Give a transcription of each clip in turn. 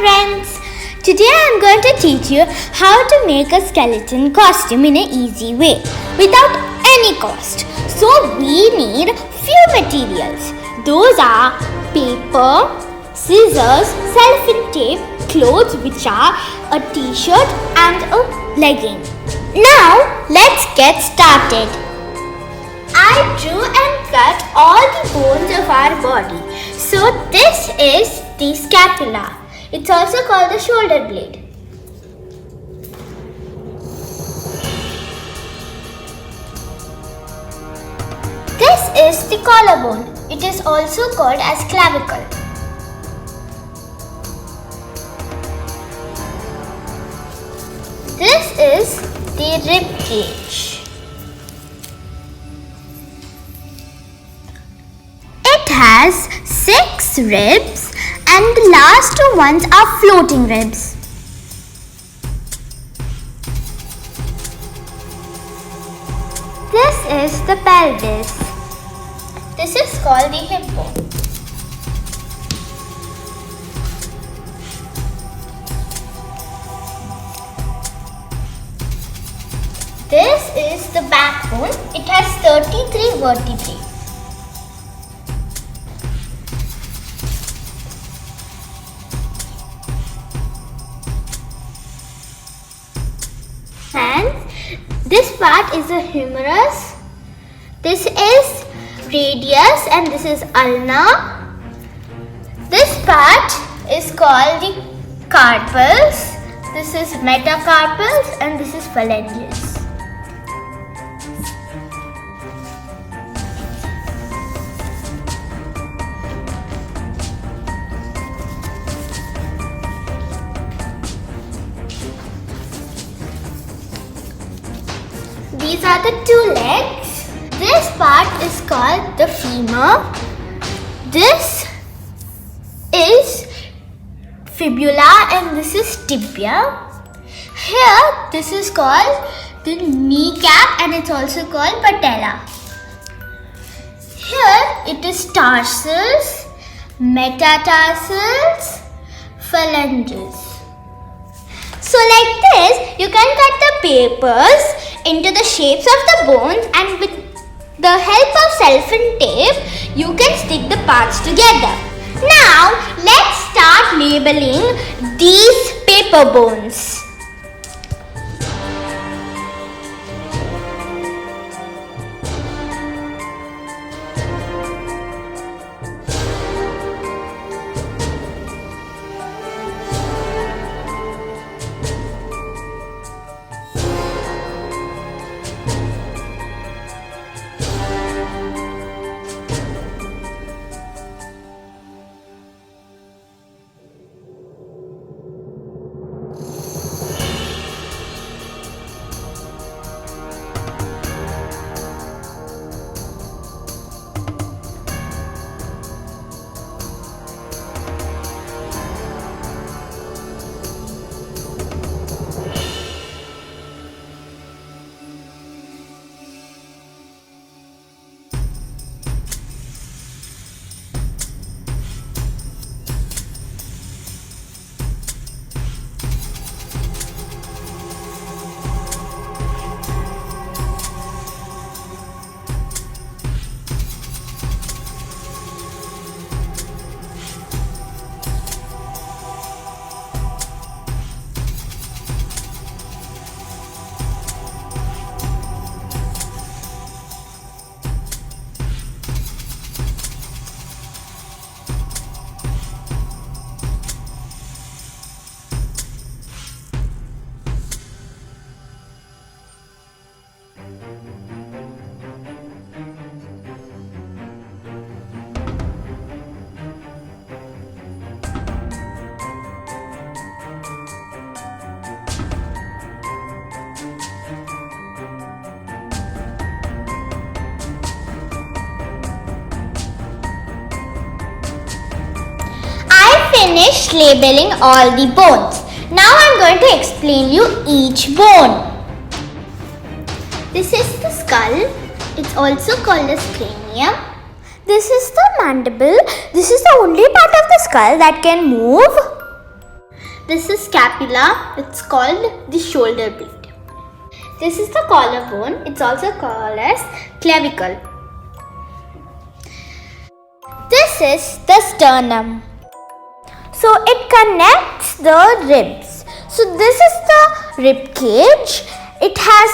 friends! Today I am going to teach you how to make a skeleton costume in an easy way without any cost. So we need few materials. Those are paper, scissors, cellophane tape, clothes which are a t-shirt and a legging. Now let's get started. I drew and cut all the bones of our body. So this is the scapula. It's also called the shoulder blade. This is the collarbone. It is also called as clavicle. This is the rib cage. It has 6 ribs and the last 2 ones are floating ribs. This is the pelvis. This is called the hip bone. This is the backbone. It has 33 vertebrae. And this part is the humerus. This is radius and this is ulna. This part is called the carpals. This is metacarpals and this is phalanges. These are the 2 legs. This part is called the femur. This is fibula and this is tibia. Here this is called the kneecap and it's also called patella. Here it is tarsals, metatarsals, phalanges. So like this, you can cut the papers into the shapes of the bones and with the help of cellophane tape, you can stick the parts together. Now, let's start labeling these paper bones. Finished labeling all the bones. Now I am going to explain you each bone. This is the skull. It's also called as cranium. This is the mandible. This is the only part of the skull that can move. This is scapula. It's called the shoulder blade. This is the collarbone. It's also called as clavicle. This is the sternum. So it connects the ribs. So this is the rib cage. It has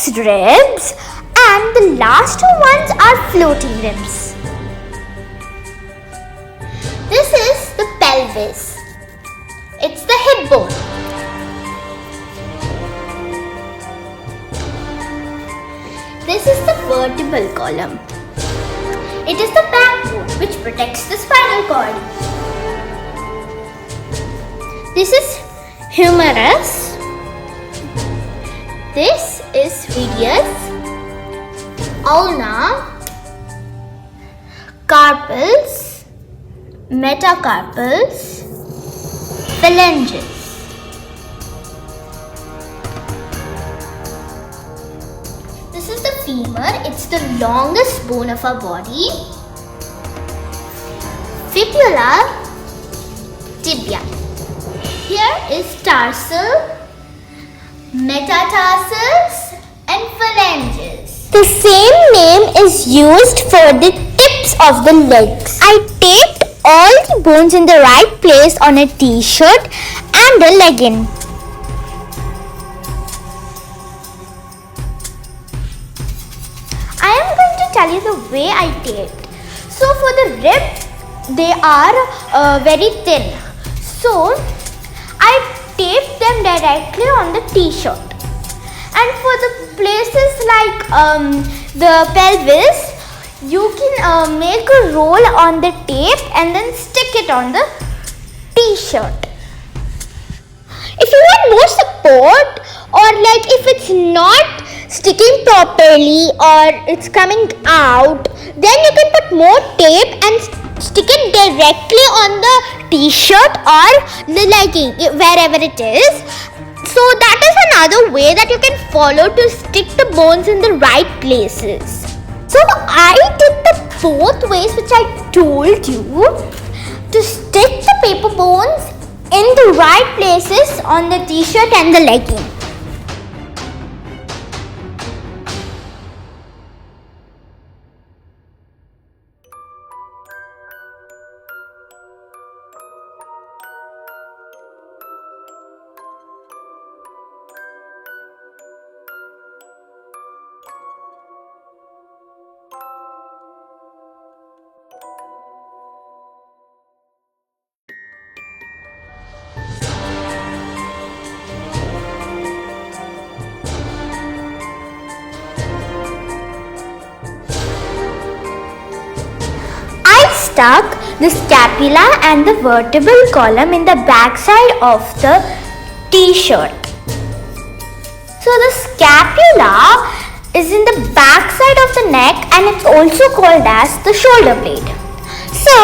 6 ribs and the last 2 ones are floating ribs. This is the pelvis. It's the hip bone. This is the vertebral column. It is the backbone which protects the spinal cord. This is humerus. This is radius, ulna, carpals, metacarpals, phalanges. This is the femur. It's the longest bone of our body. Fibula, tibia. Here is tarsal, metatarsals and phalanges. The same name is used for the tips of the legs. I taped all the bones in the right place on a t-shirt and a legging. I am going to tell you the way I taped. So for the rib, they are very thin. So I taped them directly on the t-shirt. And for the places like the pelvis, you can make a roll on the tape and then stick it on the t-shirt. If you want more support, or like if it's not sticking properly or it's coming out, then you can put more tape and stick it directly on the t-shirt or the legging, wherever it is. So that is another way that you can follow to stick the bones in the right places. So I did the both ways which I told you to stick the paper bones in the right places on the t-shirt and the legging. Stuck the scapula and the vertebral column in the back side of the t-shirt. So the scapula is in the back side of the neck and it's also called as the shoulder blade. So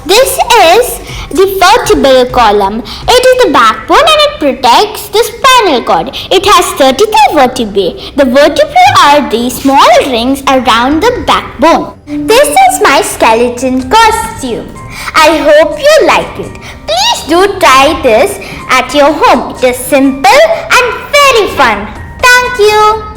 this is the vertebral column. It is the backbone and it protects the spinal cord. It has 33 vertebrae. The vertebrae are the small rings around the backbone. This is my skeleton costume. I hope you like it. Please do try this at your home. It is simple and very fun. Thank you.